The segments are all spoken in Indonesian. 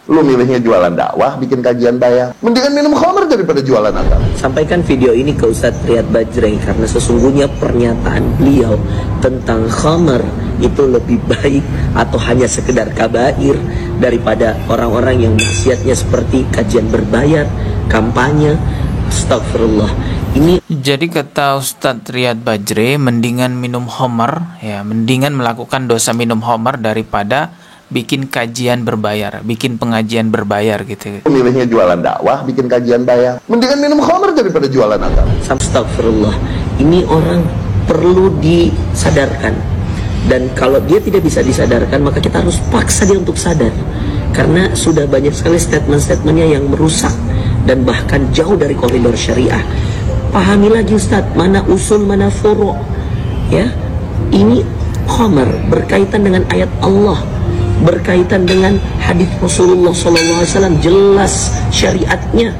Lu milihnya jualan dakwah, bikin kajian bayar. Mendingan minum khamr daripada jualan agama. Sampaikan video ini ke Ustadz Riyad Bajrai karena sesungguhnya pernyataan beliau tentang khamr itu lebih baik atau hanya sekedar kabair daripada orang-orang yang maksiatnya seperti kajian berbayar, kampanye. Astagfirullah. Ini jadi kata Ustadz Riyad Bajrai, mendingan minum khamr, ya, mendingan melakukan dosa minum khamr daripada bikin kajian berbayar, bikin pengajian berbayar gitu. Milihnya jualan dakwah, bikin kajian bayar. Mendingan minum khamr daripada jualan agama. Astagfirullah. Ini orang perlu disadarkan. Dan kalau dia tidak bisa disadarkan, maka kita harus paksa dia untuk sadar. Karena sudah banyak sekali statement-statementnya yang merusak dan bahkan jauh dari koridor syariah. Pahami lagi Ustadz, mana usul, mana furu'. Ya, ini khamr berkaitan dengan ayat Allah, berkaitan dengan hadis Rasulullah SAW, jelas syariatnya,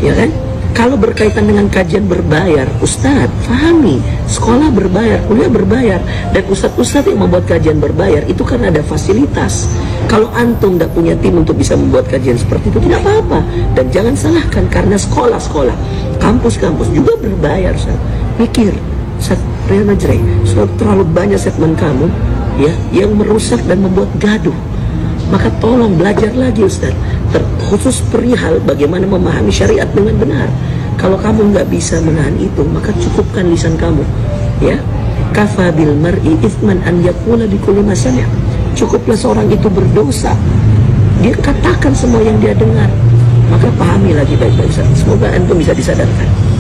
ya kan? Kalau berkaitan dengan kajian berbayar, Ustadz, pahami, sekolah berbayar, kuliah berbayar, dan ustadz-ustadz yang membuat kajian berbayar itu karena ada fasilitas. Kalau antum tidak punya tim untuk bisa membuat kajian seperti itu, tidak apa-apa. Dan jangan salahkan, karena sekolah-sekolah, kampus-kampus juga berbayar, Ustadz. Mikir, Ustadz Riyad Bajrai, terlalu banyak statement kamu ya yang merusak dan membuat gaduh. Maka tolong belajar lagi Ustaz, terkhusus perihal bagaimana memahami syariat dengan benar. Kalau kamu nggak bisa menahan itu, maka cukupkan lisan kamu, ya. Kafa bil mar'i ithman an yaqula bi kulli ma sami'a. Cukuplah seorang itu berdosa, dia katakan semua yang dia dengar. Maka pahami lagi baik-baik Ustaz. Semoga antum bisa disadarkan.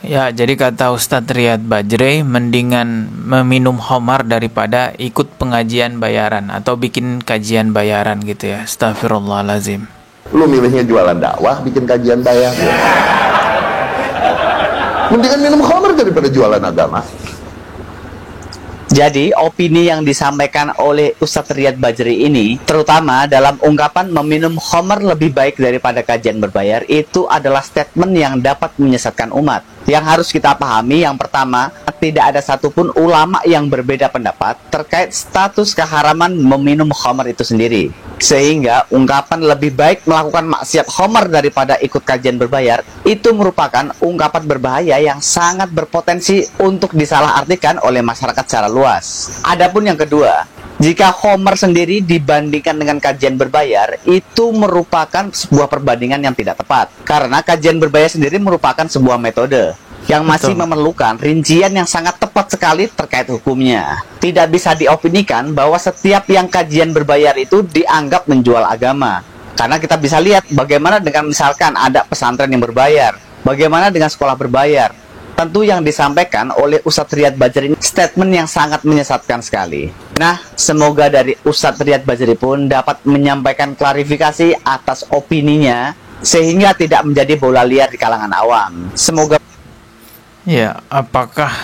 Ya, jadi kata Ustadz Riyad Bajrai, mendingan meminum khamar daripada ikut pengajian bayaran atau bikin kajian bayaran gitu ya. Astagfirullahaladzim. Lu milihnya jualan dakwah, bikin kajian bayar. Mendingan minum khamr daripada jualan agama. Jadi opini yang disampaikan oleh Ustadz Riyad Bajrai ini, terutama dalam ungkapan meminum khamr lebih baik daripada kajian berbayar, itu adalah statement yang dapat menyesatkan umat. Yang harus kita pahami, yang pertama, tidak ada satupun ulama yang berbeda pendapat terkait status keharaman meminum khamr itu sendiri. Sehingga ungkapan lebih baik melakukan maksiat khamr daripada ikut kajian berbayar itu merupakan ungkapan berbahaya yang sangat berpotensi untuk disalahartikan oleh masyarakat secara luas. Adapun yang kedua, jika khamr sendiri dibandingkan dengan kajian berbayar, itu merupakan sebuah perbandingan yang tidak tepat. Karena kajian berbayar sendiri merupakan sebuah metode yang masih memerlukan rincian yang sangat tepat sekali terkait hukumnya. Tidak bisa diopinikan bahwa setiap yang kajian berbayar itu dianggap menjual agama. Karena kita bisa lihat bagaimana dengan misalkan ada pesantren yang berbayar, bagaimana dengan sekolah berbayar. Tentu yang disampaikan oleh Ustadz Riyad Bajrai ini statement yang sangat menyesatkan sekali. Nah, semoga dari Ustadz Riyad Bajrai pun dapat menyampaikan klarifikasi atas opininya sehingga tidak menjadi bola liar di kalangan awam. Semoga. Ya, apakah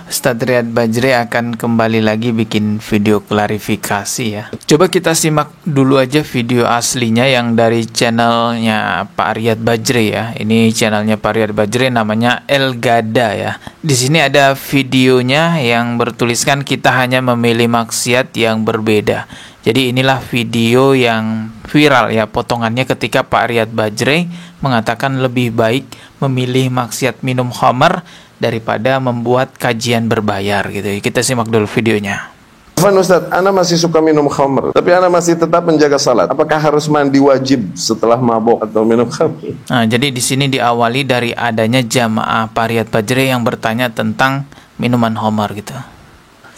Ustadz Riyad Bajrai akan kembali lagi bikin video klarifikasi ya? Coba kita simak dulu aja video aslinya yang dari channelnya Pak Riyad Bajrai ya. Ini channelnya Pak Riyad Bajrai, namanya El Gada ya. Di sini ada videonya yang bertuliskan kita hanya memilih maksiat yang berbeda. Jadi inilah video yang viral ya, potongannya ketika Pak Riyad Bajrai mengatakan lebih baik memilih maksiat minum khamr daripada membuat kajian berbayar gitu. Kita simak dulu videonya. Afwan Ustaz, ana masih suka minum khamr, tapi ana masih tetap menjaga salat. Apakah harus mandi wajib setelah mabok atau minum khamr? Nah, jadi di sini diawali dari adanya jamaah Pak Riyad Bajrai yang bertanya tentang minuman khamr gitu.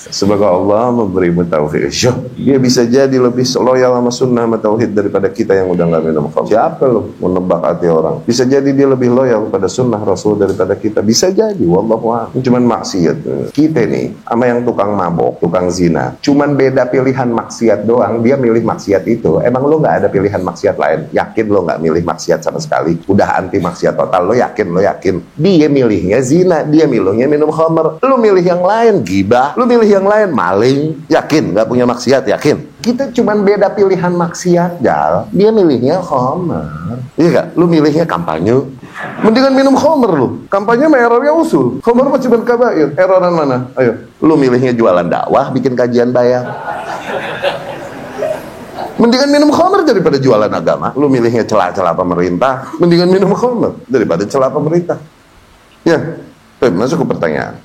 Semoga Allah memberimu taufik. Dia bisa jadi lebih loyal sama sunnah sama tauhid daripada kita yang udah nggak minum khamr. Siapa lo mau nebak hati orang? Bisa jadi dia lebih loyal pada sunnah Rasul daripada kita. Bisa jadi, wallahu a'lam. Cuman maksiat. Kita nih sama yang tukang mabok, tukang zina, cuman beda pilihan maksiat doang. Dia milih maksiat itu. Emang lo nggak ada pilihan maksiat lain? Yakin lo nggak milih maksiat sama sekali? Udah anti maksiat total. Lo yakin? Dia milihnya zina, dia milihnya minum khamr. Lo milih yang lain, gibah. Lo milih yang lain, maling. Yakin nggak punya maksiat? Yakin? Kita cuman beda pilihan maksiat, Jal. Dia milihnya khamr. Iya gak? Lu milihnya kampanye. Mendingan minum khamr lu. Kampanye mah errornya usul. Khamr mah cuman kabair. Erroran mana? Ayo. Lu milihnya jualan dakwah, bikin kajian bayar. Mendingan minum khamr daripada jualan agama. Lu milihnya celah-celah pemerintah, mendingan minum khamr daripada celah pemerintah. Ya, masuk ke pertanyaan.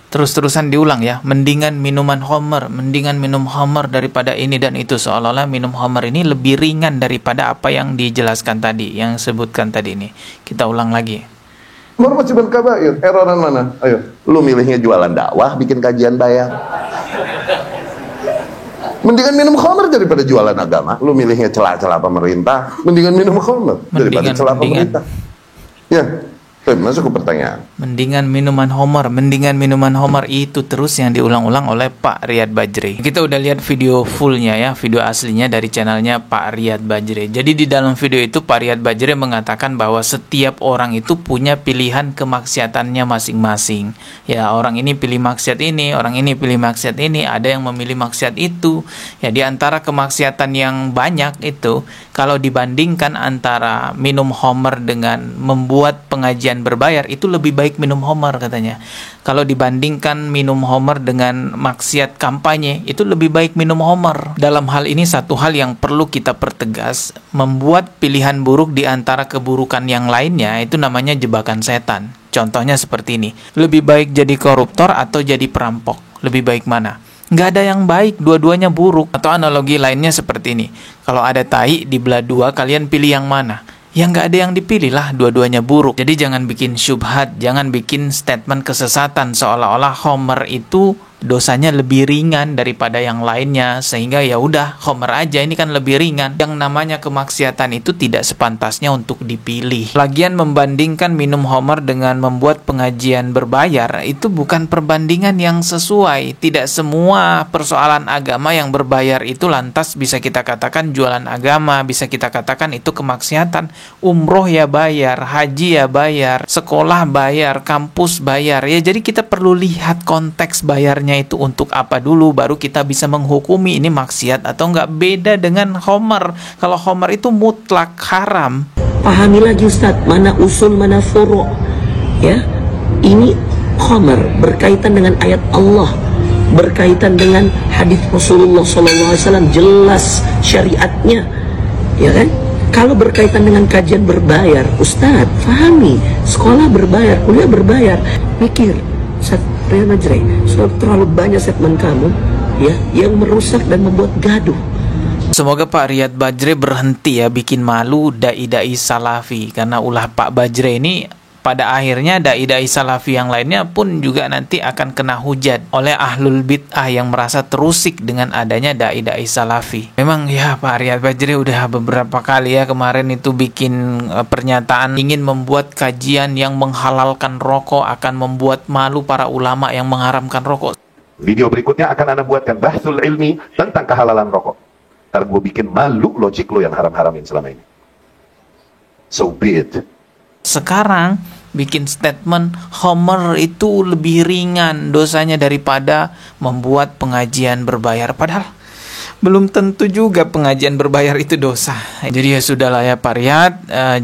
Terus-terusan diulang ya, mendingan minuman homer, mendingan minum homer daripada ini dan itu, seolah-olah minum homer ini lebih ringan daripada apa yang dijelaskan tadi, yang sebutkan tadi ini. Kita ulang lagi. Marwajibal kabair, eroran mana? Ayo, lu milihnya jualan dakwah, bikin kajian bayar. Mendingan minum khamr daripada jualan agama. Lu milihnya celah-celah pemerintah, mendingan minum khamr daripada celah pemerintah. Ya, masuk ke pertanyaan. Mendingan minuman homer itu terus yang diulang-ulang oleh Pak Riyad Bajri. Kita udah lihat video fullnya ya, video aslinya dari channelnya Pak Riyad Bajri. Jadi di dalam video itu Pak Riyad Bajri mengatakan bahwa setiap orang itu punya pilihan kemaksiatannya masing-masing. Ya, orang ini pilih maksiat ini, orang ini pilih maksiat ini, ada yang memilih maksiat itu. Ya, di antara kemaksiatan yang banyak itu, kalau dibandingkan antara minum homer dengan membuat pengajian berbayar, itu lebih baik minum homer katanya. Kalau dibandingkan minum homer dengan maksiat kampanye, itu lebih baik minum homer. Dalam hal ini satu hal yang perlu kita pertegas, membuat pilihan buruk di antara keburukan yang lainnya itu namanya jebakan setan. Contohnya seperti ini, lebih baik jadi koruptor atau jadi perampok, lebih baik mana? Nggak ada yang baik, dua-duanya buruk. Atau analogi lainnya seperti ini, kalau ada tai dibelah dua, kalian pilih yang mana? Ya nggak ada yang dipilih lah, dua-duanya buruk. Jadi jangan bikin syubhat, jangan bikin statement kesesatan seolah-olah homer itu dosanya lebih ringan daripada yang lainnya, sehingga ya udah homer aja, ini kan lebih ringan. Yang namanya kemaksiatan itu tidak sepantasnya untuk dipilih. Lagian membandingkan minum homer dengan membuat pengajian berbayar itu bukan perbandingan yang sesuai. Tidak semua persoalan agama yang berbayar itu lantas bisa kita katakan jualan agama, bisa kita katakan itu kemaksiatan. Umroh ya bayar, haji ya bayar, sekolah bayar, kampus bayar. Ya jadi kita perlu lihat konteks bayarnya itu untuk apa dulu, baru kita bisa menghukumi ini maksiat atau enggak. Beda dengan homer. Kalau homer itu mutlak haram. Pahami lagi Ustadz, mana usul, mana furu'. Ya, ini homer berkaitan dengan ayat Allah, berkaitan dengan hadis Rasulullah SAW, jelas syariatnya, ya kan? Kalau berkaitan dengan kajian berbayar, Ustadz, pahami, sekolah berbayar, kuliah berbayar, mikir, Ustadz Riyad Bajri, sudah terlalu banyak statement kamu ya yang merusak dan membuat gaduh. Semoga Pak Riyad Bajri berhenti ya bikin malu dai-dai salafi, karena ulah Pak Bajri ini pada akhirnya dai-dai salafi yang lainnya pun juga nanti akan kena hujat oleh ahlul bid'ah yang merasa terusik dengan adanya dai-dai salafi. Memang ya Pak Riyad Bajri udah beberapa kali ya kemarin itu bikin pernyataan ingin membuat kajian yang menghalalkan rokok, akan membuat malu para ulama yang mengharamkan rokok. Video berikutnya akan Anda buatkan bahsul ilmi tentang kehalalan rokok. Ntar gue bikin malu logik lo yang haram-haramin selama ini. So be it. Sekarang bikin statement homer itu lebih ringan dosanya daripada membuat pengajian berbayar, padahal belum tentu juga pengajian berbayar itu dosa. Jadi ya sudahlah ya Pak Riyad,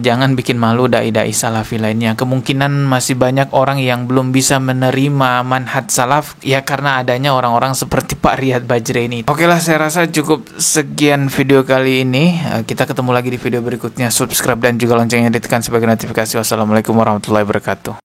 jangan bikin malu dai-dai salafi lainnya. Kemungkinan masih banyak orang yang belum bisa menerima manhaj salaf ya karena adanya orang-orang seperti Pak Riyad Bajri ini. Oke lah, saya rasa cukup sekian video kali ini. Kita ketemu lagi di video berikutnya. Subscribe dan juga loncengnya ditekan sebagai notifikasi. Wassalamualaikum warahmatullahi wabarakatuh.